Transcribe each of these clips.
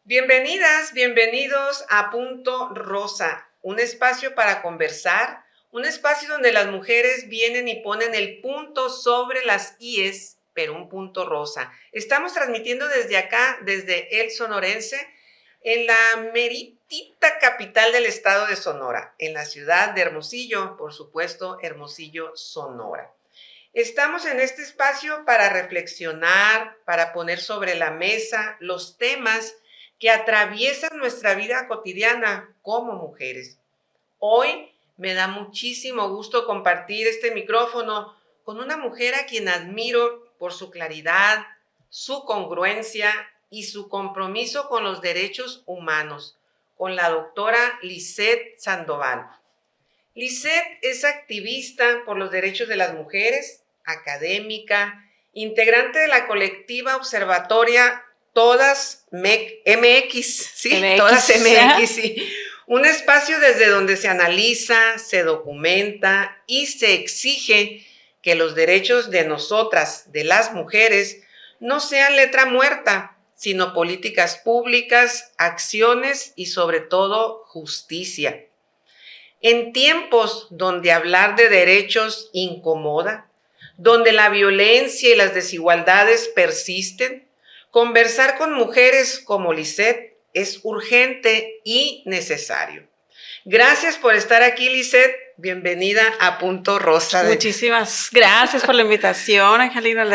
Bienvenidas, bienvenidos a Punto Rosa, un espacio para conversar, un espacio donde las mujeres vienen y ponen el punto sobre las íes, pero un punto rosa. Estamos transmitiendo desde acá, desde el Sonorense, en la meritita capital del estado de Sonora, en la ciudad de Hermosillo, por supuesto, Hermosillo, Sonora. Estamos en este espacio para reflexionar, para poner sobre la mesa los temas que atraviesan nuestra vida cotidiana como mujeres. Hoy me da muchísimo gusto compartir este micrófono con una mujer a quien admiro por su claridad, su congruencia y su compromiso con los derechos humanos, con la doctora Lisette Sandoval. Lisette es activista por los derechos de las mujeres, académica, integrante de la colectiva observatoria Todas MX, ¿sí? MX, Todas MX, sí. Un espacio desde donde se analiza, se documenta y se exige que los derechos de nosotras, de las mujeres, no sean letra muerta, sino políticas públicas, acciones y sobre todo justicia. En tiempos donde hablar de derechos incomoda, donde la violencia y las desigualdades persisten, conversar con mujeres como Lisette es urgente y necesario. Gracias por estar aquí, Lisette. Bienvenida a Punto Rosa. Muchísimas gracias por la invitación, Angelina.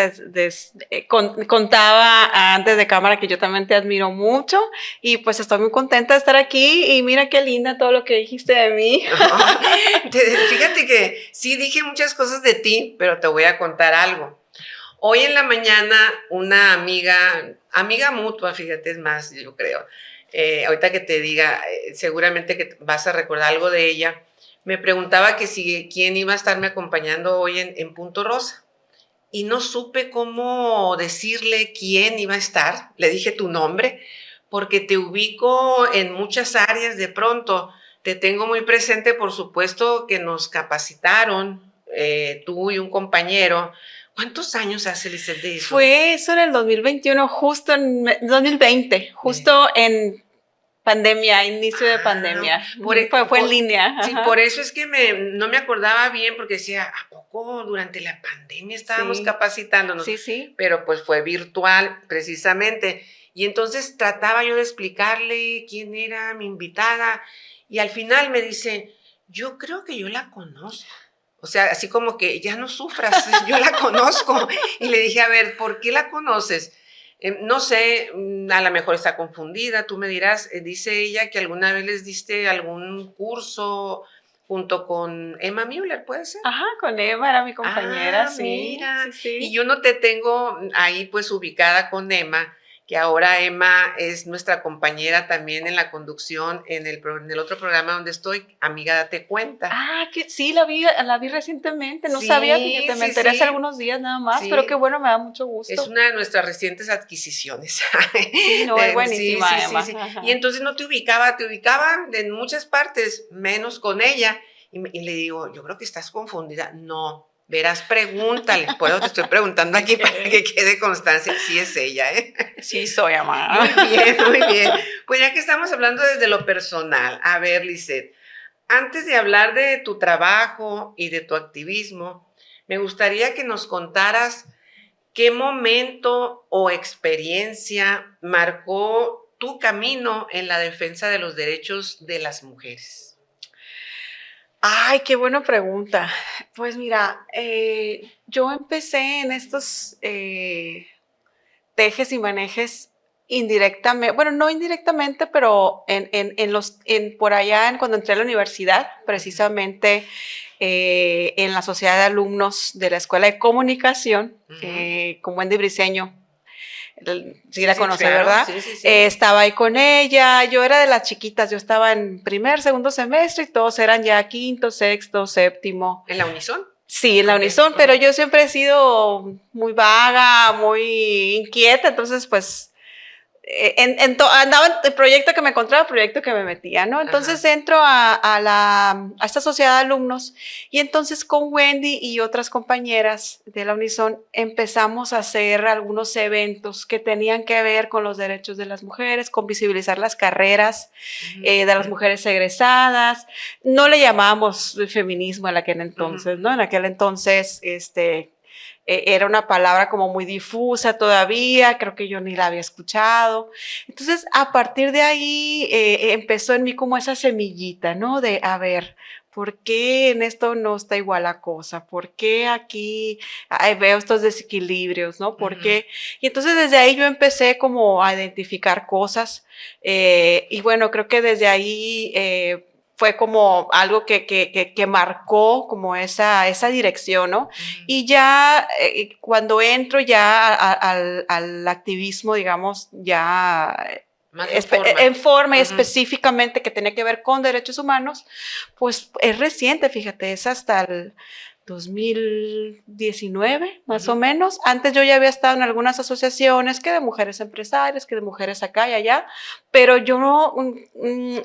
Contaba antes de cámara que yo también te admiro mucho y pues estoy muy contenta de estar aquí y mira qué linda todo lo que dijiste de mí. Fíjate que sí dije muchas cosas de ti, pero te voy a contar algo. Hoy en la mañana una amiga mutua, fíjate, es más, yo creo, ahorita que te diga, seguramente que vas a recordar algo de ella, me preguntaba que si quién iba a estarme acompañando hoy en Punto Rosa. Y no supe cómo decirle quién iba a estar. Le dije tu nombre, porque te ubico en muchas áreas de pronto. Te tengo muy presente, por supuesto, que nos capacitaron, tú y un compañero. ¿Cuántos años hace, Lisette, de eso? Fue eso en el 2021, justo en 2020, justo en pandemia, inicio de pandemia. Fue en línea. Sí, por eso es que no me acordaba bien, porque decía, ¿a poco durante la pandemia estábamos capacitándonos? Sí. Pero pues fue virtual, precisamente. Y entonces trataba yo de explicarle quién era mi invitada, y al final me dice, yo creo que yo la conozco. O sea, así como que ya no sufras, yo la conozco. Y le dije, a ver, ¿por qué la conoces? No sé, a lo mejor está confundida, tú me dirás. Dice ella que alguna vez les diste algún curso junto con Emma Müller, ¿puede ser? Ajá, con Emma era mi compañera, sí. Mira. Sí. Y yo no te tengo ahí pues ubicada con Emma, que ahora Emma es nuestra compañera también en la conducción en el otro programa donde estoy, Amiga Date Cuenta. Ah, que sí, la vi recientemente, no sabía, fíjate, me enteré hace algunos días nada más, pero qué bueno, me da mucho gusto. Es una de nuestras recientes adquisiciones. Sí, no, es buenísima, Emma. Sí. Y entonces no te ubicaba en muchas partes, menos con ella, y le digo, yo creo que estás confundida. No, verás, pregúntale, por eso te estoy preguntando aquí para que quede constancia, sí es ella, ¿eh? Sí soy, Emma. Muy bien. Pues ya que estamos hablando desde lo personal, a ver, Lisette, antes de hablar de tu trabajo y de tu activismo, me gustaría que nos contaras qué momento o experiencia marcó tu camino en la defensa de los derechos de las mujeres. Ay, qué buena pregunta. Pues mira, yo empecé en estos tejes y manejes indirectamente, bueno, no indirectamente, pero por allá, cuando entré a la universidad, precisamente en la sociedad de alumnos de la Escuela de Comunicación, con Wendy Briceño. Sí, la conoce, claro, ¿verdad? Sí. Estaba ahí con ella, yo era de las chiquitas, yo estaba en primer, segundo semestre y todos eran ya quinto, sexto, séptimo. ¿En la Unison? Sí, en la Unison, pero yo siempre he sido muy vaga, muy inquieta, entonces pues andaba en el proyecto que me encontraba, el proyecto que me metía, ¿no? Entonces entro a esta sociedad de alumnos y entonces con Wendy y otras compañeras de la Unison empezamos a hacer algunos eventos que tenían que ver con los derechos de las mujeres, con visibilizar las carreras de las mujeres egresadas. No le llamábamos feminismo en aquel entonces, ¿no? En aquel entonces, era una palabra como muy difusa todavía, creo que yo ni la había escuchado. Entonces, a partir de ahí empezó en mí como esa semillita, ¿no? De, a ver, ¿por qué en esto no está igual la cosa? ¿Por qué aquí veo estos desequilibrios, ¿no? ¿Por qué? Y entonces desde ahí yo empecé como a identificar cosas y bueno, creo que desde ahí fue como algo que marcó como esa dirección, ¿no? Y ya cuando entro ya al activismo, digamos, ya en forma y específicamente que tiene que ver con derechos humanos, pues es reciente, fíjate, es hasta el 2019, más o menos. Antes yo ya había estado en algunas asociaciones, que de mujeres empresarias, que de mujeres acá y allá, pero yo no,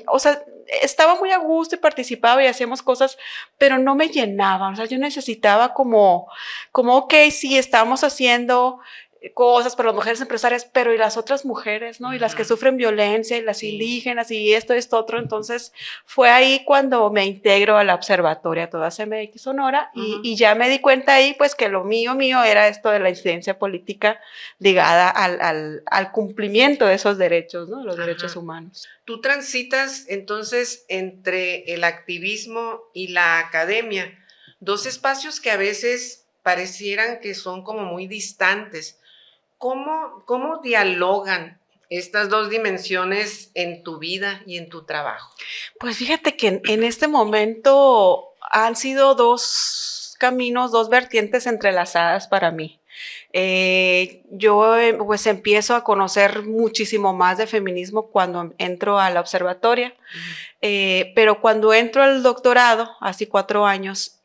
o sea, estaba muy a gusto y participaba y hacíamos cosas, pero no me llenaba, o sea, yo necesitaba como ok, sí, estábamos haciendo cosas para las mujeres empresarias, pero y las otras mujeres, ¿no? Y las que sufren violencia, y las indígenas, y esto, otro. Entonces, fue ahí cuando me integro a la observatoria Todas MX Sonora, y ya me di cuenta ahí, pues, que lo mío era esto de la incidencia política ligada al cumplimiento de esos derechos, ¿no? Los derechos humanos. Tú transitas, entonces, entre el activismo y la academia, dos espacios que a veces parecieran que son como muy distantes. ¿Cómo dialogan estas dos dimensiones en tu vida y en tu trabajo? Pues fíjate que en este momento han sido dos caminos, dos vertientes entrelazadas para mí. Yo pues empiezo a conocer muchísimo más de feminismo cuando entro a la observatoria, pero cuando entro al doctorado, hace 4 años,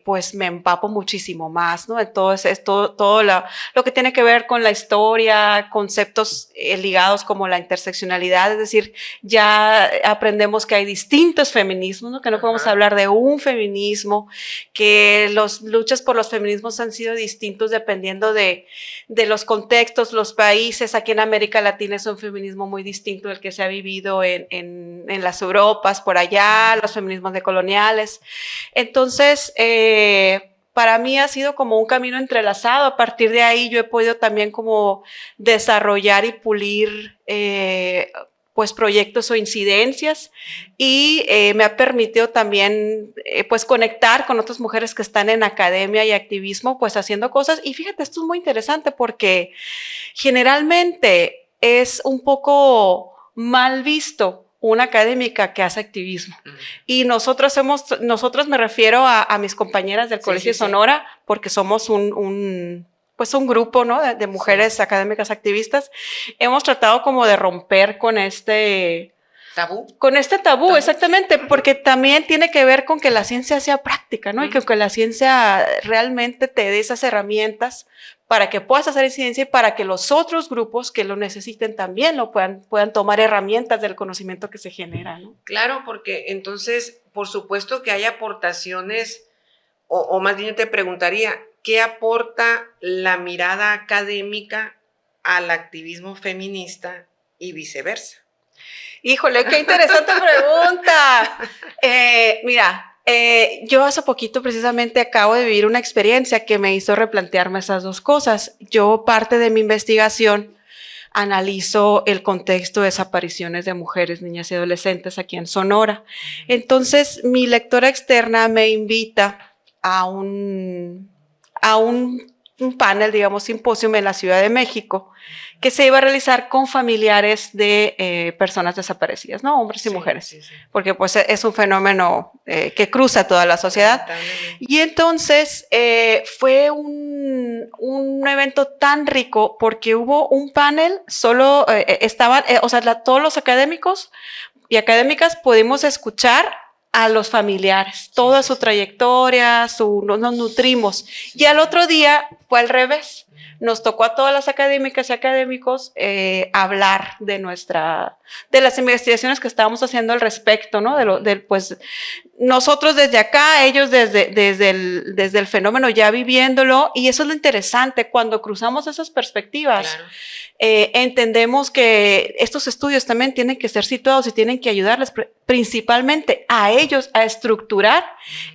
pues me empapo muchísimo más, ¿no? Entonces, todo lo que tiene que ver con la historia, conceptos ligados como la interseccionalidad, es decir, ya aprendemos que hay distintos feminismos, ¿no? Que no podemos hablar de un feminismo, que las luchas por los feminismos han sido distintos dependiendo de los contextos, los países. Aquí en América Latina es un feminismo muy distinto del que se ha vivido en las Europas, por allá, los feminismos decoloniales. Entonces, para mí ha sido como un camino entrelazado. A partir de ahí yo he podido también como desarrollar y pulir pues proyectos o incidencias, y me ha permitido también pues conectar con otras mujeres que están en academia y activismo, pues haciendo cosas. Y fíjate, esto es muy interesante porque generalmente es un poco mal visto una académica que hace activismo. Y nosotros me refiero a mis compañeras del Colegio Sonora, porque somos pues un grupo, ¿no? de mujeres académicas activistas. Hemos tratado como de romper con este tabú. Con este tabú, exactamente, porque también tiene que ver con que la ciencia sea práctica, ¿no? Y que la ciencia realmente te dé esas herramientas para que puedas hacer incidencia y para que los otros grupos que lo necesiten también lo puedan tomar herramientas del conocimiento que se genera, ¿no? Claro, porque entonces, por supuesto que hay aportaciones, o más bien yo te preguntaría, ¿qué aporta la mirada académica al activismo feminista y viceversa? Híjole, qué interesante pregunta. Mira, yo hace poquito precisamente acabo de vivir una experiencia que me hizo replantearme esas dos cosas. Yo, parte de mi investigación, analizo el contexto de desapariciones de mujeres, niñas y adolescentes aquí en Sonora. Entonces, mi lectora externa me invita a un panel, digamos, simposio en la Ciudad de México, que se iba a realizar con familiares de personas desaparecidas, ¿no? Hombres y mujeres, porque pues es un fenómeno que cruza toda la sociedad. Y entonces fue un evento tan rico porque hubo un panel, solo estaban, o sea, todos los académicos y académicas pudimos escuchar a los familiares, toda su trayectoria, nos nutrimos. Y al otro día fue al revés. nos tocó a todas las académicas y académicos hablar de las investigaciones que estábamos haciendo al respecto, ¿no? Pues nosotros desde acá, ellos desde el fenómeno ya viviéndolo, y eso es lo interesante, cuando cruzamos esas perspectivas, Claro. Entendemos que estos estudios también tienen que ser situados y tienen que ayudarles principalmente a ellos a estructurar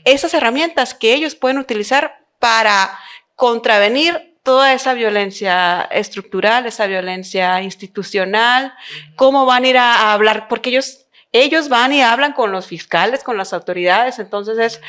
esas herramientas que ellos pueden utilizar para contravenir toda esa violencia estructural, esa violencia institucional, cómo van a ir a hablar, porque ellos van y hablan con los fiscales, con las autoridades, entonces es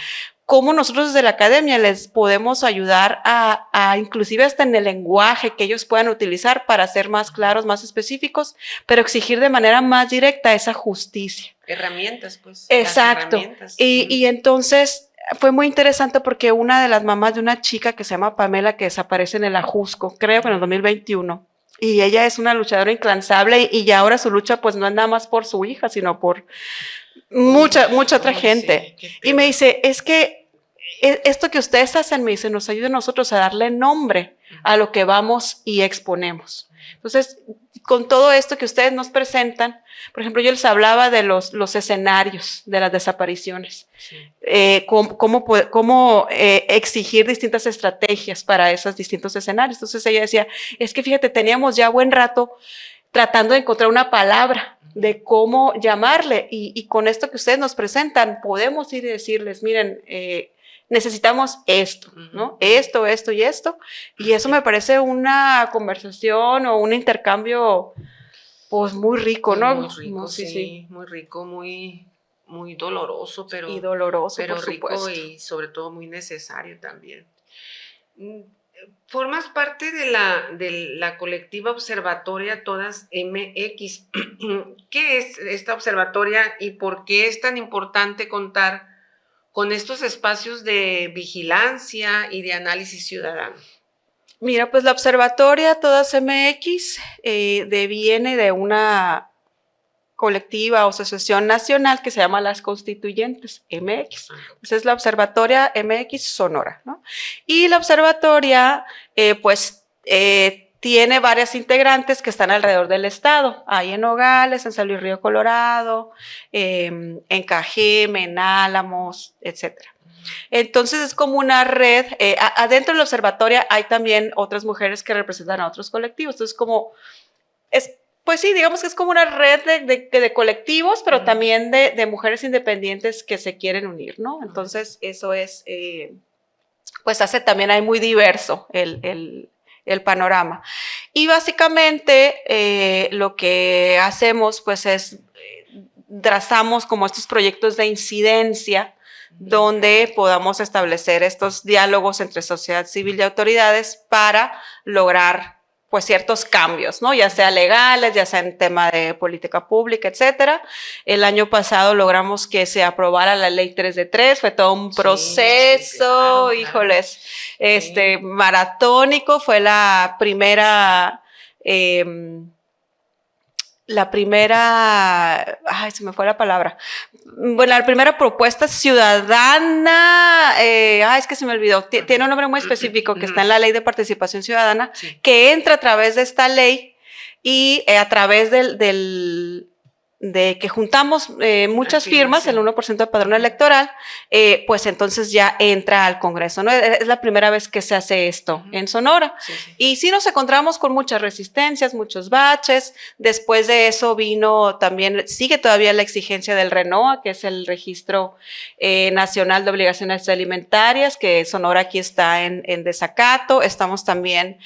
cómo nosotros desde la academia les podemos ayudar a inclusive hasta en el lenguaje que ellos puedan utilizar para ser más claros, más específicos, pero exigir de manera más directa esa justicia. Herramientas, pues. Exacto. Las herramientas. Y entonces fue muy interesante porque una de las mamás de una chica que se llama Pamela, que desaparece en el Ajusco, creo que en el 2021, y ella es una luchadora incansable y ya ahora su lucha pues no es nada más por su hija, sino por mucha otra gente. Sí, y me dice, es que esto que ustedes hacen, me dice, nos ayuda a nosotros a darle nombre a lo que vamos y exponemos. Entonces, con todo esto que ustedes nos presentan, por ejemplo, yo les hablaba de los escenarios de las desapariciones, sí. Cómo exigir distintas estrategias para esos distintos escenarios. Entonces ella decía, es que fíjate, teníamos ya buen rato tratando de encontrar una palabra de cómo llamarle, y con esto que ustedes nos presentan, podemos ir y decirles, miren, necesitamos esto, ¿no? Esto y esto, y eso me parece una conversación o un intercambio, pues muy rico, ¿no? Muy rico, sí, muy rico, muy doloroso, pero, y doloroso, pero por rico supuesto. Y sobre todo muy necesario también. Formas parte de la colectiva observatoria Todas MX. ¿Qué es esta observatoria y por qué es tan importante contar con estos espacios de vigilancia y de análisis ciudadano? Mira, pues la observatoria Todas MX deviene de una colectiva o asociación nacional que se llama Las Constituyentes MX. Esa es la Observatoria MX Sonora, ¿no? Y la observatoria, tiene varias integrantes que están alrededor del estado. Hay en Nogales, en San Luis Río Colorado, en Cajeme, en Álamos, etcétera. Entonces es como una red, adentro de la observatoria hay también otras mujeres que representan a otros colectivos, entonces pues sí, digamos que es como una red de colectivos, pero también de mujeres independientes que se quieren unir, ¿no? Entonces eso es, pues hace también hay muy diverso el panorama. Y básicamente lo que hacemos pues es, trazamos como estos proyectos de incidencia, donde podamos establecer estos diálogos entre sociedad civil y autoridades para lograr pues ciertos cambios, ¿no? Ya sea legales, ya sea en tema de política pública, etcétera. El año pasado logramos que se aprobara la ley 3 de 3, fue todo un proceso, sí, claro, híjoles, sí. Maratónico, fue la primera, ay, se me fue la palabra. Bueno, la primera propuesta ciudadana, es que se me olvidó, tiene un nombre muy específico que está en la Ley de Participación Ciudadana, sí, que entra a través de esta ley y a través de que juntamos muchas firmas, sí, el 1% del padrón electoral, pues entonces ya entra al Congreso, ¿no? Es la primera vez que se hace esto en Sonora. Sí, sí. Y sí nos encontramos con muchas resistencias, muchos baches. Después de eso vino también, sigue todavía la exigencia del RENOA, que es el Registro Nacional de Obligaciones Alimentarias, que Sonora aquí está en desacato. Estamos también,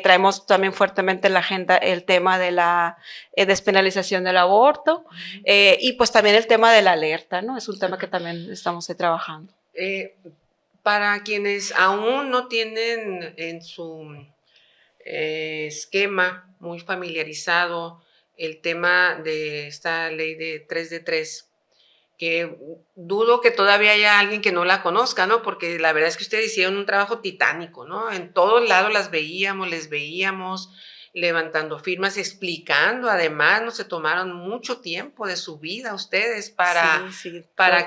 traemos también fuertemente en la agenda el tema de la despenalización del aborto. Y pues también el tema de la alerta, ¿no? Es un tema que también estamos trabajando. Para quienes aún no tienen en su esquema muy familiarizado el tema de esta ley de 3 de 3, que dudo que todavía haya alguien que no la conozca, ¿no? Porque la verdad es que ustedes hicieron un trabajo titánico, ¿no? En todos lados las veíamos, les veíamos, levantando firmas, explicando. Además, no se tomaron mucho tiempo de su vida ustedes para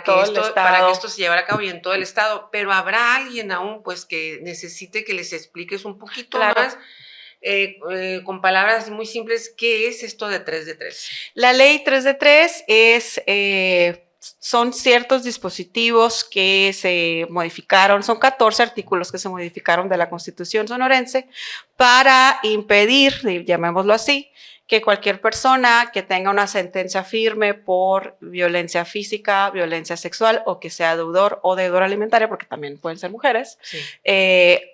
que esto se llevara a cabo y en todo el estado. Pero habrá alguien aún pues que necesite que les expliques un poquito más. Con palabras muy simples, ¿qué es esto de 3 de 3? La ley 3 de 3 son ciertos dispositivos que se modificaron, son 14 artículos que se modificaron de la Constitución sonorense para impedir, llamémoslo así, que cualquier persona que tenga una sentencia firme por violencia física, violencia sexual o que sea deudor o deudora alimentaria, porque también pueden ser mujeres, sí,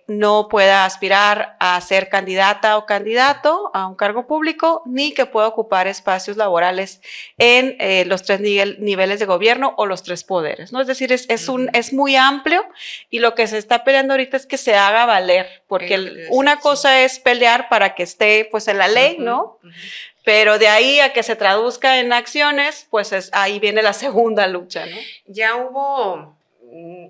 no pueda aspirar a ser candidata o candidato a un cargo público, ni que pueda ocupar espacios laborales en los 3 niveles de gobierno o los 3 poderes, ¿no? Es decir, es muy amplio y lo que se está peleando ahorita es que se haga valer, porque una cosa es pelear para que esté pues en la ley, ¿no? Pero de ahí a que se traduzca en acciones, pues ahí viene la segunda lucha, ¿no? Ya hubo,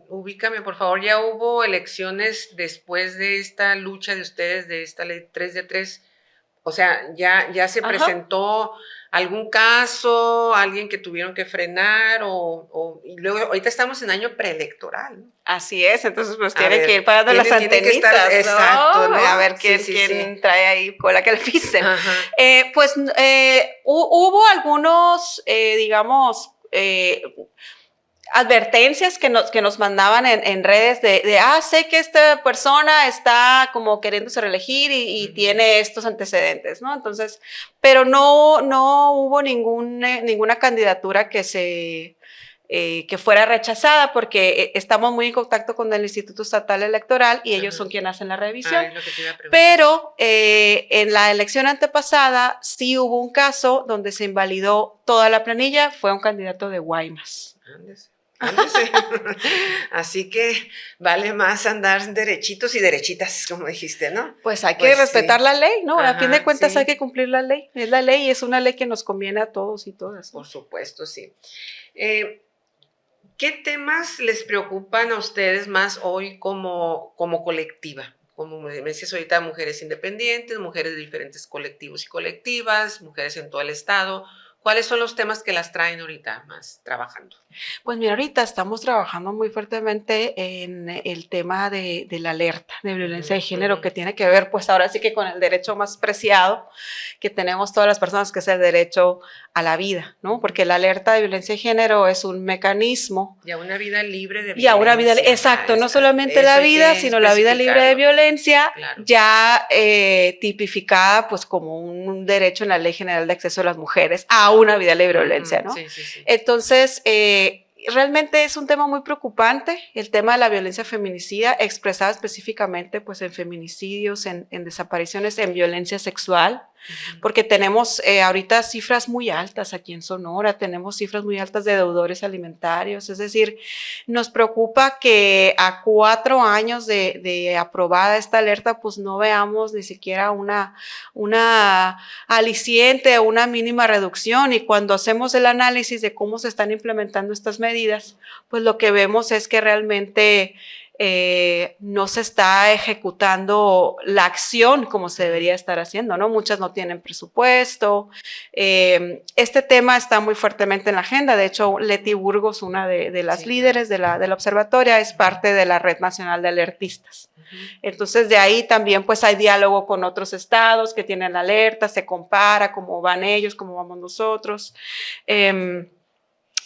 ubícame por favor, ya hubo elecciones después de esta lucha de ustedes, de esta ley 3 de 3, o sea, ya se presentó algún caso, alguien que tuvieron que frenar y luego ahorita estamos en año preelectoral, ¿no? Así es, entonces pues tienen que ir parando las antenitas, ¿no? Exacto, ¿no? A ver quién trae ahí cola que le pisen. Hubo algunos, digamos, advertencias que nos mandaban en redes sé que esta persona está como queriéndose reelegir y tiene estos antecedentes, ¿no? Entonces, pero no hubo ninguna candidatura que fuera rechazada, porque estamos muy en contacto con el Instituto Estatal Electoral y ellos son quienes hacen la revisión. Pero en la elección antepasada sí hubo un caso donde se invalidó toda la planilla, fue un candidato de Guaymas. Así que vale más andar derechitos y derechitas, como dijiste, ¿no? Pues hay que respetar la ley, ¿no? A fin de cuentas hay que cumplir la ley. Es la ley y es una ley que nos conviene a todos y todas, ¿no? Por supuesto, sí. ¿Qué temas les preocupan a ustedes más hoy como colectiva? Como me decías ahorita, mujeres independientes, mujeres de diferentes colectivos y colectivas, mujeres en todo el estado. ¿Cuáles son los temas que las traen ahorita más trabajando? Pues mira, ahorita estamos trabajando muy fuertemente en el tema de la alerta de violencia de género, que tiene que ver pues ahora sí que con el derecho más preciado que tenemos todas las personas, que es el derecho a la vida, ¿no? Porque la alerta de violencia de género es un mecanismo. Y a una vida libre de violencia. Y a una vida, exacto, no solamente la vida, sino la vida libre de violencia, claro, ya tipificada pues como un derecho en la Ley General de Acceso de las Mujeres a una vida libre de violencia, ¿no? Sí. Entonces, realmente es un tema muy preocupante, el tema de la violencia feminicida, expresada específicamente pues en feminicidios, en desapariciones, en violencia sexual, porque tenemos ahorita cifras muy altas aquí en Sonora, tenemos cifras muy altas de deudores alimentarios, es decir, nos preocupa que a 4 años de aprobada esta alerta, pues no veamos ni siquiera una aliciente o una mínima reducción, y cuando hacemos el análisis de cómo se están implementando estas medidas, pues lo que vemos es que realmente no se está ejecutando la acción como se debería estar haciendo, ¿no? Muchas no tienen presupuesto. Este tema está muy fuertemente en la agenda. De hecho, Leti Burgos, una de las líderes de la observatoria, es parte de la Red Nacional de Alertistas. Entonces, de ahí también pues hay diálogo con otros estados que tienen alerta, se compara cómo van ellos, cómo vamos nosotros.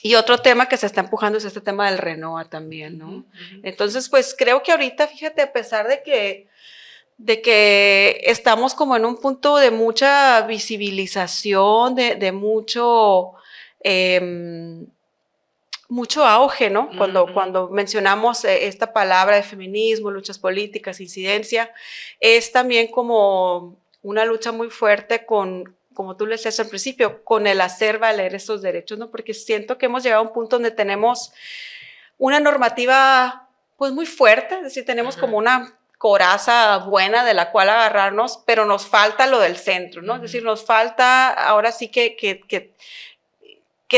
Y otro tema que se está empujando es este tema del RENOA también, ¿no? Entonces, pues creo que ahorita, fíjate, a pesar de que estamos como en un punto de mucha visibilización, de mucho auge, ¿no? Cuando mencionamos esta palabra de feminismo, luchas políticas, incidencia, es también como una lucha muy fuerte como tú le decías al principio, con el hacer valer esos derechos, ¿no? Porque siento que hemos llegado a un punto donde tenemos una normativa pues muy fuerte, es decir, tenemos como una coraza buena de la cual agarrarnos, pero nos falta lo del centro, ¿no? Es decir, nos falta ahora sí que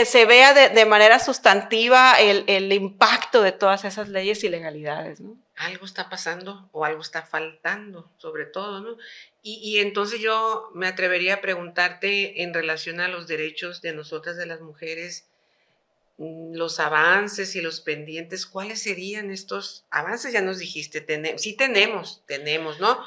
se vea de manera sustantiva el impacto de todas esas leyes y legalidades, ¿no? algo está pasando o algo está faltando, sobre todo, ¿no? Y entonces yo me atrevería a preguntarte en relación a los derechos de nosotras, de las mujeres, los avances y los pendientes, ¿cuáles serían estos avances? Ya nos dijiste, sí tenemos, ¿no?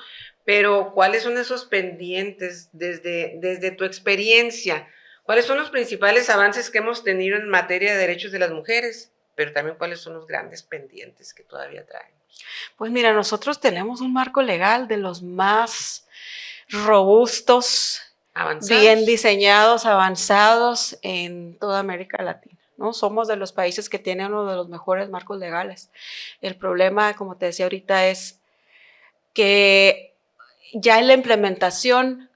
Pero ¿cuáles son esos pendientes desde tu experiencia? ¿Cuáles son los principales avances que hemos tenido en materia de derechos de las mujeres? Pero también cuáles son los grandes pendientes que todavía traemos. Pues mira, nosotros tenemos un marco legal de los más robustos, bien diseñados, avanzados en toda América Latina, ¿no? Somos de los países que tienen uno de los mejores marcos legales. El problema, como te decía ahorita, es que ya en la implementación,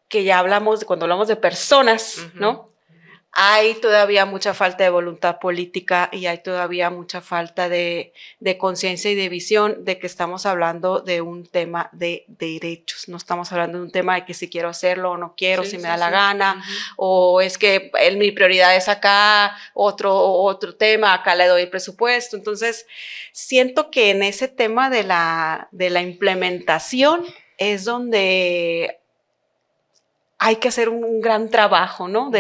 que ya hablamos, cuando hablamos de personas, ¿no? Hay todavía mucha falta de voluntad política y hay todavía mucha falta de conciencia y de visión de que estamos hablando de un tema de derechos. No estamos hablando de un tema de que si quiero hacerlo o no quiero, si me da la gana, o es que mi prioridad es acá, otro tema, acá le doy el presupuesto. Entonces, siento que en ese tema de la implementación es donde hay que hacer un gran trabajo, ¿no?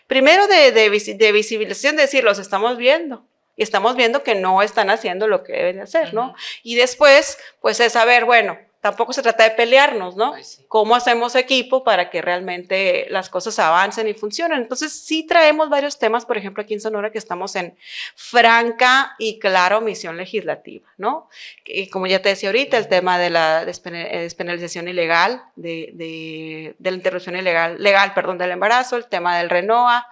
Primero de visibilización, de decir, los estamos viendo. Y estamos viendo que no están haciendo lo que deben de hacer, ¿no? Y después, pues es saber, bueno, tampoco se trata de pelearnos, ¿no? Pues sí. ¿Cómo hacemos equipo para que realmente las cosas avancen y funcionen? Entonces, sí traemos varios temas, por ejemplo, aquí en Sonora, que estamos en franca y clara omisión legislativa, ¿no? Y como ya te decía ahorita, el tema de la despenalización ilegal, de la interrupción legal, del embarazo, el tema del RENOA,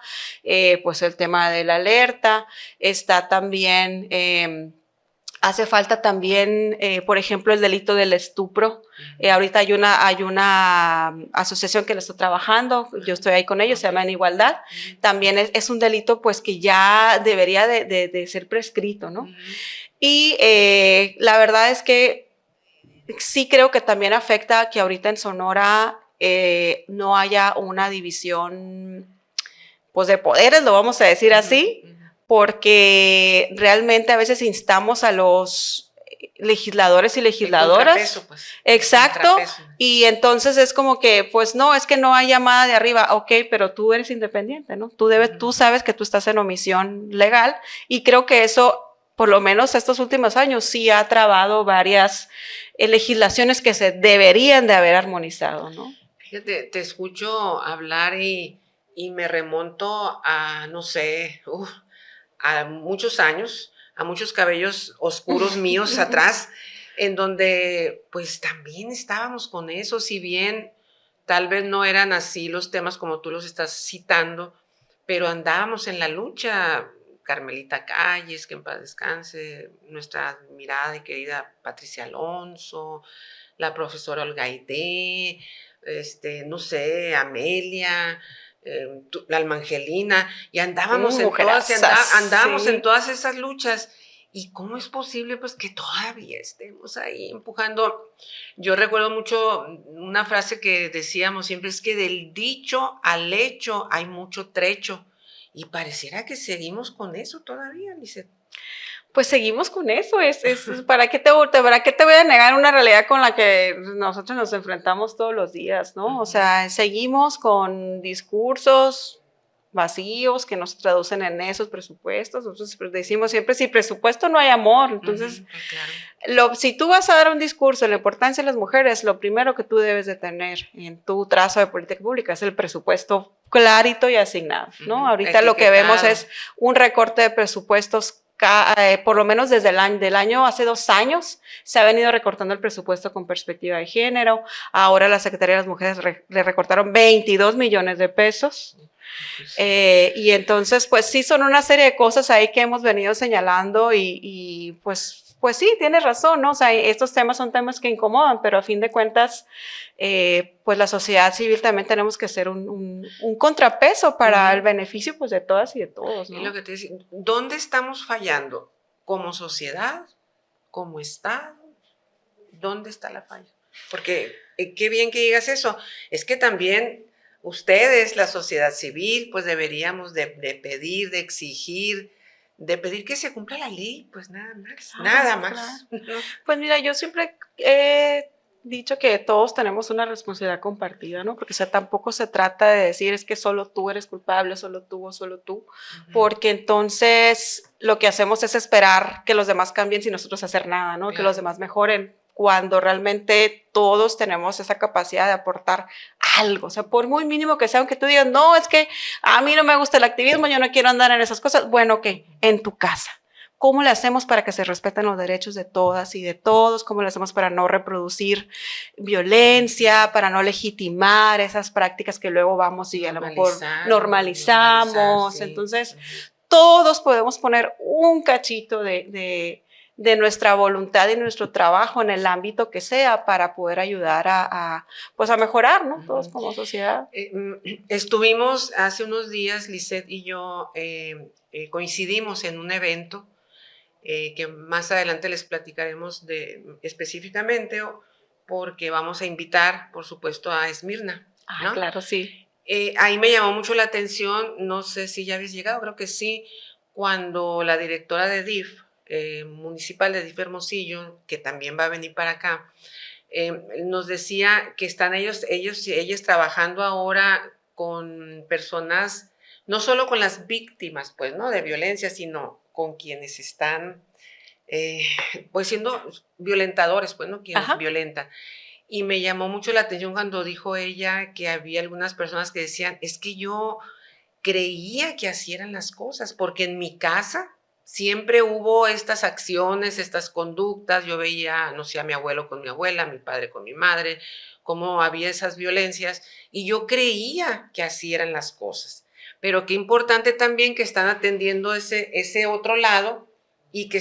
pues el tema de la alerta, está también... hace falta también, por ejemplo, el delito del estupro. Ahorita hay una asociación que lo está trabajando, yo estoy ahí con ellos, se llama En Igualdad. También es un delito pues que ya debería de ser prescrito, ¿no? Y la verdad es que sí creo que también afecta que ahorita en Sonora no haya una división pues de poderes, lo vamos a decir así, porque realmente a veces instamos a los legisladores y legisladoras. El contrapeso, pues. Exacto. Contrapeso. Y entonces es como que, pues no, es que no hay llamada de arriba, ok, pero tú eres independiente, ¿no? Tú sabes que tú estás en omisión legal y creo que eso, por lo menos estos últimos años, sí ha trabado varias legislaciones que se deberían de haber armonizado, ¿no? Fíjate, te escucho hablar y me remonto a, no sé, a muchos años, a muchos cabellos oscuros míos atrás, en donde pues también estábamos con eso, si bien tal vez no eran así los temas como tú los estás citando, pero andábamos en la lucha. Carmelita Calles, que en paz descanse, nuestra admirada y querida Patricia Alonso, la profesora Olga Aidé, no sé, Amelia, la Almangelina, y andábamos en todas esas luchas. ¿Y cómo es posible pues que todavía estemos ahí empujando? Yo recuerdo mucho una frase que decíamos siempre, es que del dicho al hecho hay mucho trecho, y pareciera que seguimos con eso todavía, Lisette. Pues seguimos con eso, ¿para qué te voy a negar una realidad con la que nosotros nos enfrentamos todos los días, ¿no? O sea, seguimos con discursos vacíos que no se traducen en esos presupuestos. Nosotros decimos siempre, si presupuesto no hay amor. Entonces, claro. Si tú vas a dar un discurso de la importancia de las mujeres, lo primero que tú debes de tener en tu trazo de política pública es el presupuesto clarito y asignado, ¿no? Ahorita lo que vemos es un recorte de presupuestos. Por lo menos desde el año hace 2 años se ha venido recortando el presupuesto con perspectiva de género. Ahora la Secretaría de las Mujeres le recortaron 22 millones de pesos. Y entonces pues sí son una serie de cosas ahí que hemos venido señalando y pues sí, tienes razón, ¿no? O sea, estos temas son temas que incomodan, pero a fin de cuentas pues la sociedad civil también tenemos que ser un contrapeso para el beneficio pues de todas y de todos, ¿no? Es lo que te decía, ¿dónde estamos fallando? ¿Como sociedad? ¿Como Estado? ¿Dónde está la falla? Porque qué bien que digas eso, es que también ustedes, la sociedad civil, pues deberíamos de pedir, de exigir, de pedir que se cumpla la ley, pues nada más, Claro, nada claro. más. Pues mira, yo siempre he dicho que todos tenemos una responsabilidad compartida, ¿no? Porque, o sea, tampoco se trata de decir es que solo tú eres culpable, solo tú o solo tú, porque entonces lo que hacemos es esperar que los demás cambien sin nosotros hacer nada, ¿no? Claro. Que los demás mejoren, cuando realmente todos tenemos esa capacidad de aportar algo, o sea, por muy mínimo que sea, aunque tú digas, no, es que a mí no me gusta el activismo, yo no quiero andar en esas cosas, bueno, ok, en tu casa. ¿Cómo le hacemos para que se respeten los derechos de todas y de todos? ¿Cómo le hacemos para no reproducir violencia, para no legitimar esas prácticas que luego vamos y a lo mejor normalizamos? Sí. Entonces, todos podemos poner un cachito de nuestra voluntad y nuestro trabajo en el ámbito que sea para poder ayudar pues a mejorar, ¿no? Todos como sociedad. Estuvimos hace unos días, Lisette y yo coincidimos en un evento que más adelante les platicaremos específicamente, porque vamos a invitar, por supuesto, a Esmirna, ¿no? Claro, sí. Ahí me llamó mucho la atención, no sé si ya habéis llegado, creo que sí, cuando la directora de DIF, municipal de DIF Hermosillo, que también va a venir para acá, nos decía que están ellas trabajando ahora con personas, no solo con las víctimas, pues, ¿no?, de violencia, sino con quienes están, pues, siendo violentadores, pues, ¿no?, quienes violentan. Y me llamó mucho la atención cuando dijo ella que había algunas personas que decían, es que yo creía que así eran las cosas, porque en mi casa siempre hubo estas acciones, estas conductas. Yo veía, no sé, a mi abuelo con mi abuela, a mi padre con mi madre, cómo había esas violencias, y yo creía que así eran las cosas. Pero qué importante también que están atendiendo ese otro lado y que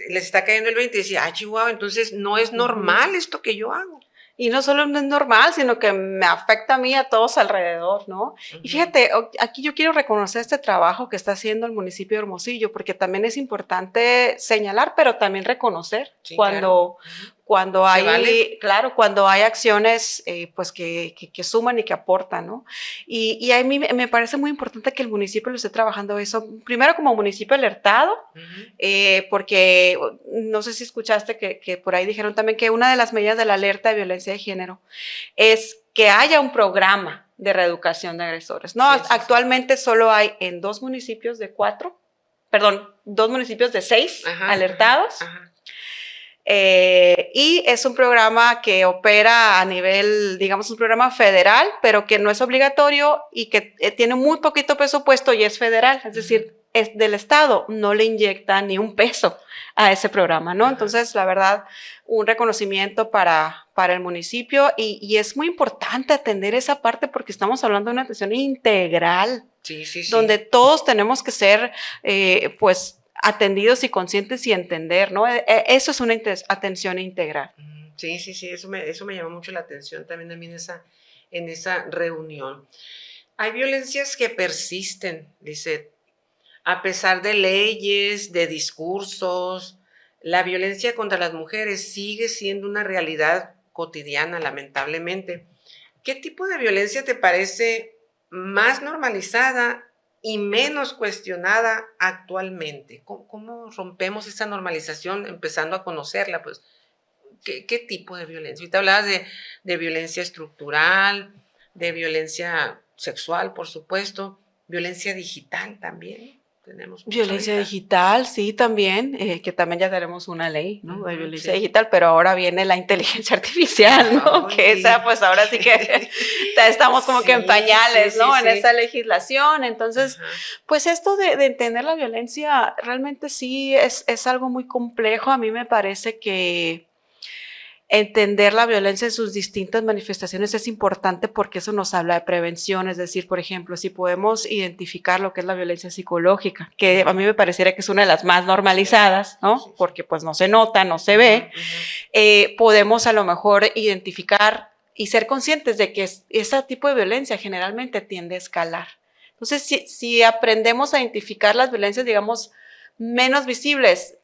les está cayendo el 20 y decir, Chihuahua, entonces no es normal esto que yo hago. Y no solo no es normal, sino que me afecta a mí y a todos alrededor, ¿no? Y fíjate, aquí yo quiero reconocer este trabajo que está haciendo el municipio de Hermosillo, porque también es importante señalar, pero también reconocer cuando hay, claro, cuando hay acciones pues que suman y que aportan, ¿no? Y a mí me parece muy importante que el municipio lo esté trabajando eso, primero como municipio alertado, porque no sé si escuchaste que por ahí dijeron también que una de las medidas de la alerta de violencia de género es que haya un programa de reeducación de agresores, ¿no? Actualmente solo hay en 2 municipios de 6 alertados. Y es un programa que opera a nivel, digamos, un programa federal, pero que no es obligatorio y que tiene muy poquito presupuesto y es federal, es decir, es del Estado, no le inyecta ni un peso a ese programa, ¿no? Entonces, la verdad, un reconocimiento para el municipio y es muy importante atender esa parte porque estamos hablando de una atención integral, donde todos tenemos que ser, pues, atendidos y conscientes y entender, ¿no? Eso es una atención integral. Sí, eso me llamó mucho la atención también a mí en esa reunión. Hay violencias que persisten, dice, a pesar de leyes, de discursos. La violencia contra las mujeres sigue siendo una realidad cotidiana, lamentablemente. ¿Qué tipo de violencia te parece más normalizada y menos cuestionada actualmente? ¿Cómo rompemos esa normalización empezando a conocerla? Pues, ¿qué tipo de violencia? Ahorita hablabas de violencia estructural, de violencia sexual, por supuesto, violencia digital también. Tenemos violencia digital, sí, también, que también ya tenemos una ley, ¿no? De violencia digital, pero ahora viene la inteligencia artificial, ¿no? Que esa, pues ahora sí que estamos como que en pañales, ¿no? En esa legislación. Entonces, pues esto de entender la violencia realmente sí es algo muy complejo. A mí me parece que entender la violencia en sus distintas manifestaciones es importante porque eso nos habla de prevención, es decir, por ejemplo, si podemos identificar lo que es la violencia psicológica, que a mí me pareciera que es una de las más normalizadas, ¿no? Porque pues no se nota, no se ve, podemos a lo mejor identificar y ser conscientes de que ese tipo de violencia generalmente tiende a escalar. Entonces, si aprendemos a identificar las violencias, digamos, menos visibles,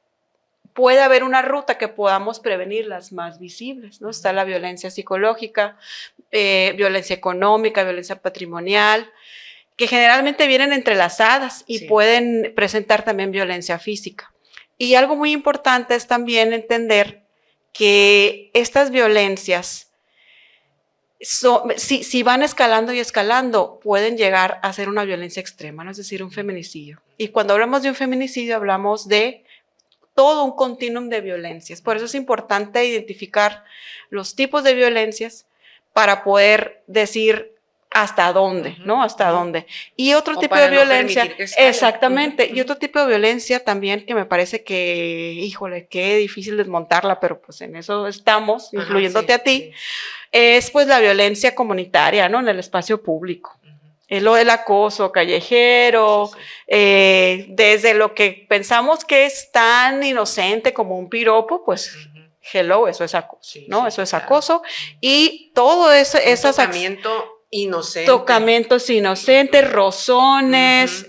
puede haber una ruta que podamos prevenir las más visibles, ¿no? Está la violencia psicológica, violencia económica, violencia patrimonial, que generalmente vienen entrelazadas y Sí. pueden presentar también violencia física. Y algo muy importante es también entender que estas violencias, si van escalando y escalando, pueden llegar a ser una violencia extrema, ¿no? Es decir, un feminicidio. Y cuando hablamos de un feminicidio, hablamos de todo un continuum de violencias. Por eso es importante identificar los tipos de violencias para poder decir hasta dónde, ¿no? Hasta dónde. Y otro O tipo para de violencia, no permitir que escale. exactamente, y otro tipo de violencia también que me parece que, híjole, qué difícil desmontarla, pero pues en eso estamos, incluyéndote a ti, es pues la violencia comunitaria, ¿no? En el espacio público. Es lo del acoso callejero, desde lo que pensamos que es tan inocente como un piropo, pues hello, eso es acoso, ¿no? Eso es acoso. Y todo eso, esas tocamiento inocente. Tocamientos inocentes, rozones,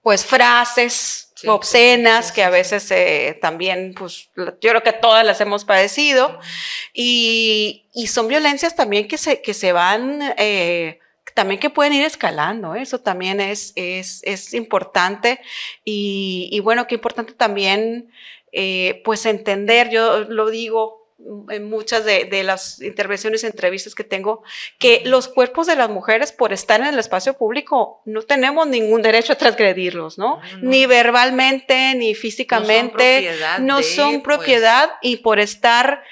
pues frases obscenas que a veces también, pues yo creo que todas las hemos padecido. Y son violencias también que se van, también que pueden ir escalando, ¿eh? Eso también es importante. Y bueno, qué importante también, pues entender, yo lo digo en muchas de las intervenciones, entrevistas que tengo, que los cuerpos de las mujeres, por estar en el espacio público, no tenemos ningún derecho a transgredirlos, ¿no? Ni verbalmente, ni físicamente. No son propiedad, y por estar,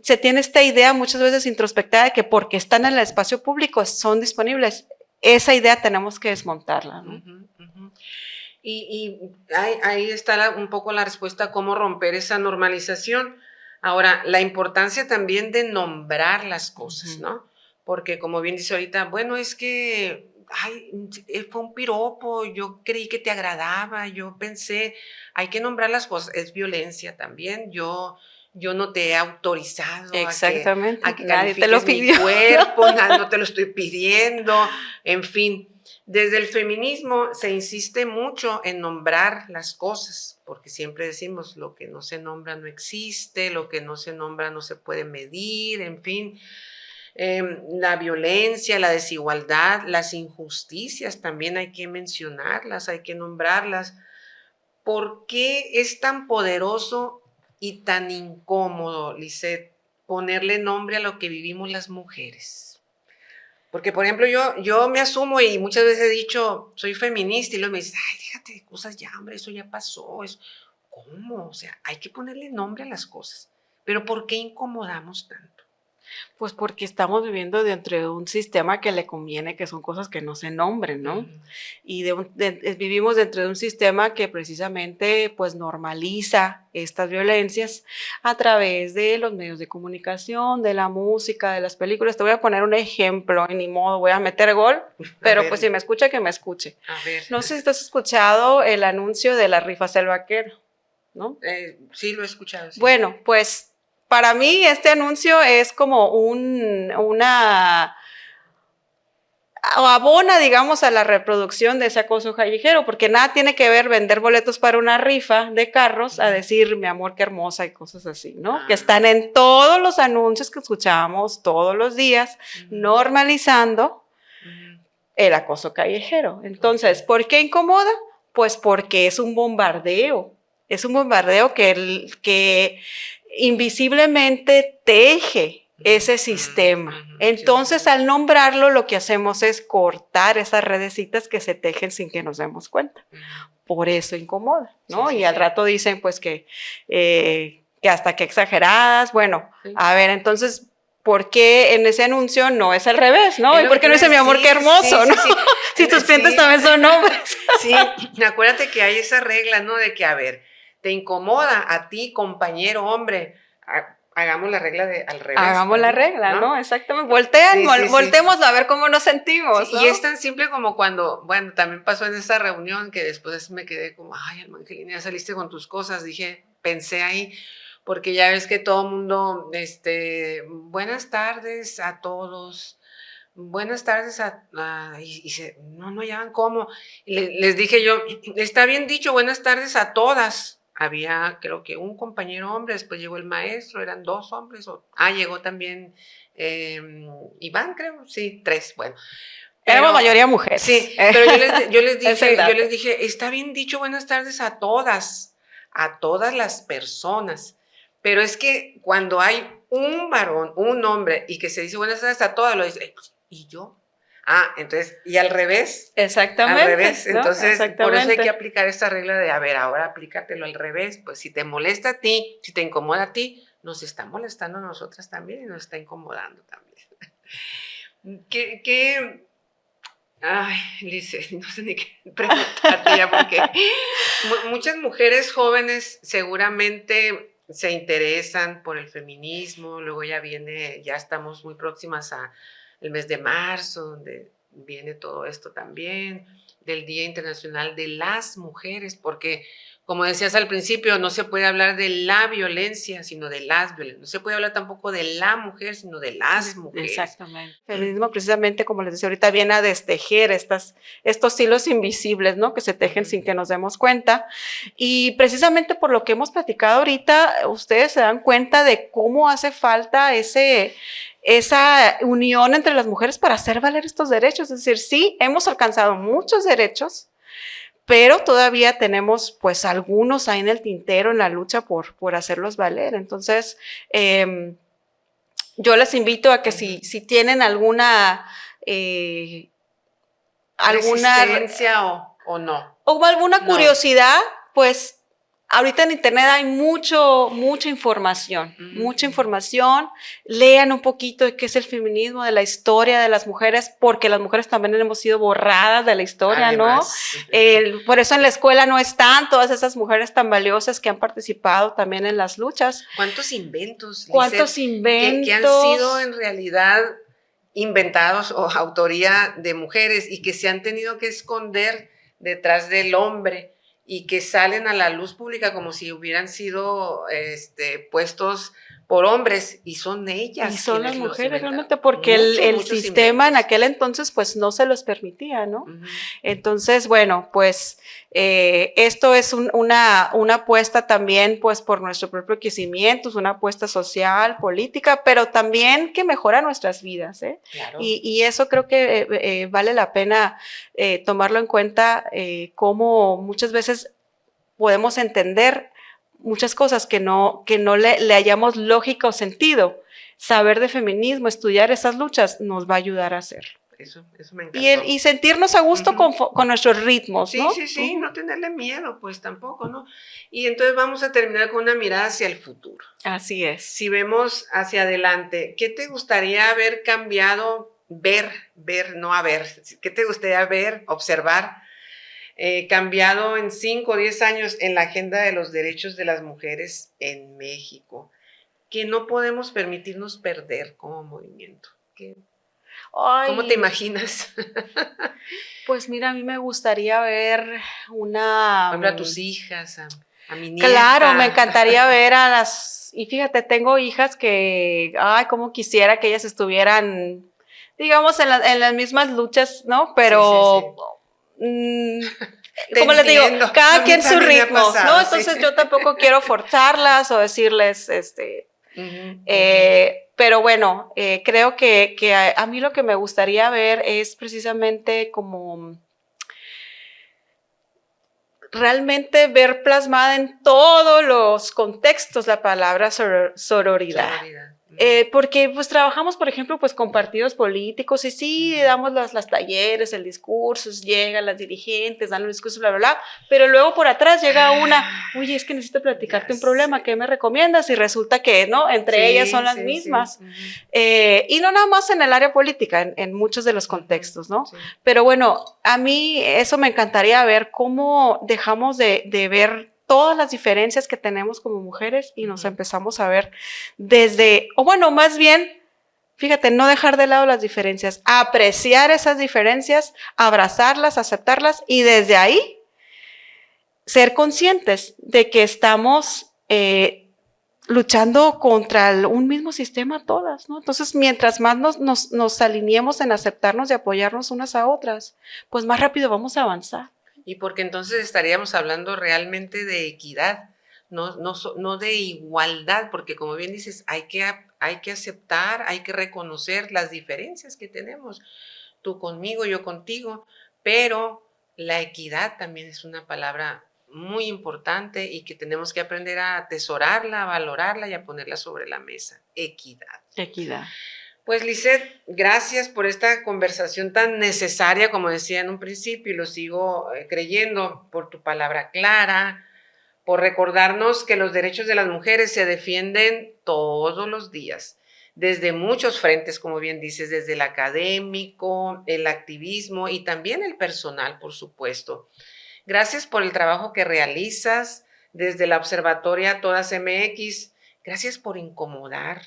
se tiene esta idea muchas veces introspectada de que porque están en el espacio público son disponibles. Esa idea tenemos que desmontarla, ¿no? Y ahí está un poco la respuesta, cómo romper esa normalización. Ahora, la importancia también de nombrar las cosas, ¿no? Porque como bien dice ahorita, bueno, es que fue un piropo, yo creí que te agradaba, yo pensé, hay que nombrar las cosas, es violencia también, yo no te he autorizado a que nadie te lo pidió. mi cuerpo, no te lo estoy pidiendo, en fin. Desde el feminismo se insiste mucho en nombrar las cosas, porque siempre decimos lo que no se nombra no existe, lo que no se nombra no se puede medir, en fin. La violencia, la desigualdad, las injusticias también hay que mencionarlas, hay que nombrarlas. ¿Por qué es tan poderoso y tan incómodo, Lisette, ponerle nombre a lo que vivimos las mujeres? Porque, por ejemplo, yo me asumo y muchas veces he dicho, soy feminista, y luego me dicen, ay, déjate de cosas ya, hombre, eso ya pasó. Eso. ¿Cómo? O sea, hay que ponerle nombre a las cosas. Pero ¿por qué incomodamos tanto? Pues porque estamos viviendo dentro de un sistema que le conviene, que son cosas que no se nombren, ¿no? Y vivimos dentro de un sistema que precisamente pues normaliza estas violencias a través de los medios de comunicación, de la música, de las películas. Te voy a poner un ejemplo, y ni modo, voy a meter gol, pero pues si me escucha, que me escuche. A ver. No sé si tú has escuchado el anuncio de la rifa del vaquero, ¿no? Sí, lo he escuchado. Sí. Bueno, pues para mí este anuncio es como una abona, digamos, a la reproducción de ese acoso callejero, porque nada tiene que ver vender boletos para una rifa de carros a decir, mi amor, qué hermosa, y cosas así, ¿no? Que están en todos los anuncios que escuchamos todos los días, normalizando el acoso callejero. Entonces, ¿por qué incomoda? Pues porque es un bombardeo. Es un bombardeo que invisiblemente teje ese sistema. Entonces, al nombrarlo, lo que hacemos es cortar esas redecitas que se tejen sin que nos demos cuenta. Por eso incomoda, ¿no? Y al rato dicen, pues, que hasta que exageradas. Bueno, a ver, entonces, ¿por qué en ese anuncio no es al revés, no? ¿Y por qué no dice, mi amor, qué hermoso, no? Si tus clientes también son hombres. Sí, acuérdate que hay esa regla, ¿no? De que, a ver, te incomoda a ti, compañero hombre, hagamos la regla al revés. Hagamos la regla, ¿no? Exactamente. Volteemos a ver cómo nos sentimos, ¿no? Y es tan simple como cuando, bueno, también pasó en esa reunión que después me quedé como, ay, Angelina, ya saliste con tus cosas, pensé ahí, porque ya ves que todo el mundo, buenas tardes a todos. Buenas tardes no hallaban cómo. Les dije yo, está bien dicho, buenas tardes a todas. Había, creo que un compañero hombre, después llegó el maestro, eran 2 hombres. Llegó también Iván, creo, sí, 3, bueno. Éramos mayoría mujeres. Sí, pero yo les dije, está bien dicho buenas tardes a todas las personas, pero es que cuando hay un varón, un hombre, y que se dice buenas tardes a todas, lo dice, ¿y yo? Ah, entonces, y al revés. Exactamente. Al revés, ¿no? entonces, Exactamente. por eso hay que aplicar esta regla de, a ver, ahora aplícatelo al revés, pues si te molesta a ti, si te incomoda a ti, nos está molestando a nosotras también y nos está incomodando también. Ay, Lice, no sé ni qué preguntarte ya, porque muchas mujeres jóvenes seguramente se interesan por el feminismo, luego ya estamos muy próximas a el mes de marzo, donde viene todo esto también, del Día Internacional de las Mujeres, porque como decías al principio, no se puede hablar de la violencia, sino de las violencias. No se puede hablar tampoco de la mujer, sino de las mujeres. Exactamente. El feminismo precisamente, como les decía ahorita, viene a destejer estos hilos invisibles, ¿no? Que se tejen sin que nos demos cuenta. Y precisamente por lo que hemos platicado ahorita, ustedes se dan cuenta de cómo hace falta esa unión entre las mujeres para hacer valer estos derechos. Es decir, sí, hemos alcanzado muchos derechos, pero todavía tenemos pues algunos ahí en el tintero en la lucha por hacerlos valer. Entonces, yo les invito a que si tienen alguna resistencia o no. O alguna curiosidad, pues ahorita en internet hay mucha información, mucha información. Lean un poquito de qué es el feminismo, de la historia de las mujeres, porque las mujeres también hemos sido borradas de la historia, además, ¿no? Por eso en la escuela no están todas esas mujeres tan valiosas que han participado también en las luchas. ¿Cuántos inventos? Lizeth, ¿Cuántos inventos? Que han sido en realidad inventados o autoría de mujeres y que se han tenido que esconder detrás del hombre y que salen a la luz pública como si hubieran sido puestos por hombres, y son ellas. Y son las mujeres realmente, porque el sistema en aquel entonces pues no se los permitía, ¿no? Entonces, bueno, pues esto es una apuesta también pues por nuestro propio crecimiento, es una apuesta social, política, pero también que mejora nuestras vidas, ¿eh? Claro. Y eso creo que vale la pena tomarlo en cuenta, cómo muchas veces podemos entender muchas cosas que no le hallamos lógica o sentido. Saber de feminismo, estudiar esas luchas nos va a ayudar a hacerlo. Eso me encantó. Y sentirnos a gusto con nuestros ritmos, ¿no? Sí, no tenerle miedo, pues tampoco, ¿no? Y entonces vamos a terminar con una mirada hacia el futuro. Así es. Si vemos hacia adelante, ¿qué te gustaría haber cambiado, no haber? ¿Qué te gustaría ver, observar? Cambiado en 5 o 10 años en la agenda de los derechos de las mujeres en México, que no podemos permitirnos perder como movimiento. ¿Cómo te imaginas? Pues mira, a mí me gustaría ver una... Por ejemplo, a tus hijas, a mi nieta. Claro, me encantaría ver a las... Y fíjate, tengo hijas que, cómo quisiera que ellas estuvieran, digamos, en las mismas luchas, ¿no? Pero... como les digo, cada quien su ritmo, ¿no? Entonces yo tampoco quiero forzarlas o decirles, pero bueno, creo que a mí lo que me gustaría ver es precisamente como realmente ver plasmada en todos los contextos la palabra sororidad. Porque pues trabajamos, por ejemplo, pues con partidos políticos y sí, damos las talleres, el discurso, llegan las dirigentes, dan los discursos, bla, bla, bla, pero luego por atrás llega oye, es que necesito platicarte un problema, ¿qué me recomiendas? Y resulta que, ¿no? Entre ellas son las mismas. Y no nada más en el área política, en muchos de los contextos, ¿no? Pero bueno, a mí eso me encantaría ver, cómo dejamos de ver todas las diferencias que tenemos como mujeres y nos empezamos a ver más bien, fíjate, no dejar de lado las diferencias, apreciar esas diferencias, abrazarlas, aceptarlas y desde ahí ser conscientes de que estamos luchando contra un mismo sistema todas, ¿no? Entonces, mientras más nos alineemos en aceptarnos y apoyarnos unas a otras, pues más rápido vamos a avanzar. Y porque entonces estaríamos hablando realmente de equidad, no de igualdad, porque como bien dices, hay que aceptar, hay que reconocer las diferencias que tenemos. tú conmigo, yo contigo, pero la equidad también es una palabra muy importante y que tenemos que aprender a atesorarla, a valorarla y a ponerla sobre la mesa. Equidad. Equidad. Pues Lisette, gracias por esta conversación tan necesaria, como decía en un principio, y lo sigo creyendo, por tu palabra clara, por recordarnos que los derechos de las mujeres se defienden todos los días, desde muchos frentes, como bien dices, desde el académico, el activismo y también el personal, por supuesto. Gracias por el trabajo que realizas desde la Observatoria Todas MX. Gracias por incomodar,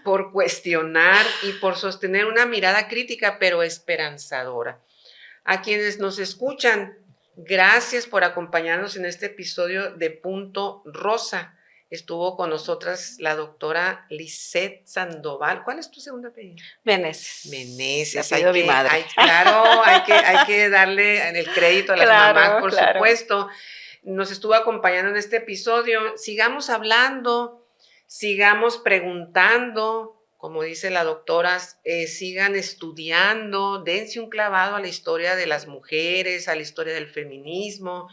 por cuestionar y por sostener una mirada crítica pero esperanzadora. A quienes nos escuchan, gracias por acompañarnos en este episodio de Punto Rosa. Estuvo con nosotras la doctora Lisette Sandoval. ¿Cuál es tu segundo apellido? Meneses. Meneses. Apellido de mi madre. Claro, hay que darle el crédito a las mamás, por supuesto. Nos estuvo acompañando en este episodio. Sigamos hablando, sigamos preguntando, como dice la doctora, sigan estudiando, dense un clavado a la historia de las mujeres, a la historia del feminismo,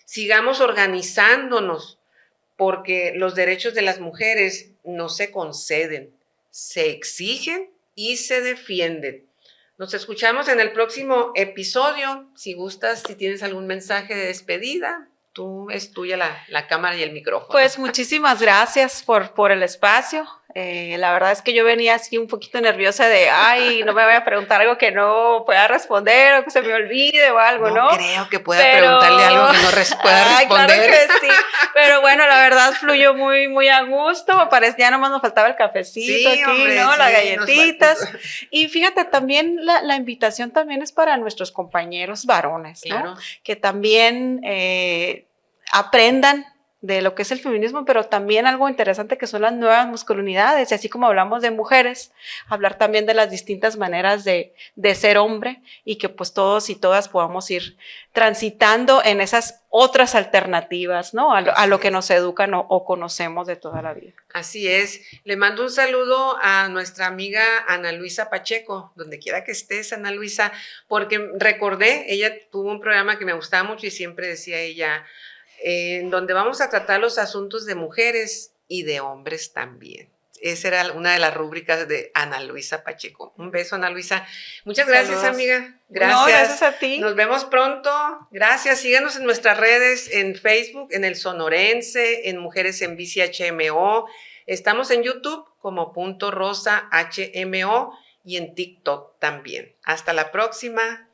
sigamos organizándonos, porque los derechos de las mujeres no se conceden, se exigen y se defienden. Nos escuchamos en el próximo episodio. Si gustas, si tienes algún mensaje de despedida, es tuya la cámara y el micrófono. Pues muchísimas gracias por el espacio. La verdad es que yo venía así un poquito nerviosa de, no me voy a preguntar algo que no pueda responder o que se me olvide o algo, ¿no? No creo que pueda preguntarle algo que no pueda responder. Claro que sí, pero bueno, la verdad fluyó muy, muy a gusto. Ya nomás nos faltaba el cafecito aquí, hombre, ¿no? Las galletitas. Y fíjate, también la invitación también es para nuestros compañeros varones, ¿no? Claro. Que también aprendan de lo que es el feminismo, pero también algo interesante que son las nuevas masculinidades, y así como hablamos de mujeres, hablar también de las distintas maneras de ser hombre, y que pues todos y todas podamos ir transitando en esas otras alternativas, ¿no? A lo que nos educan o conocemos de toda la vida. Así es. Le mando un saludo a nuestra amiga Ana Luisa Pacheco, donde quiera que estés, Ana Luisa, porque recordé, ella tuvo un programa que me gustaba mucho y siempre decía ella, en donde vamos a tratar los asuntos de mujeres y de hombres también. Esa era una de las rúbricas de Ana Luisa Pacheco. Un beso, Ana Luisa. Muchas gracias, Saludos. Amiga. Gracias. No, gracias a ti. Nos vemos pronto. Gracias. Síganos en nuestras redes, en Facebook, en El Sonorense, en Mujeres en Bici HMO. Estamos en YouTube como Punto Rosa HMO y en TikTok también. Hasta la próxima.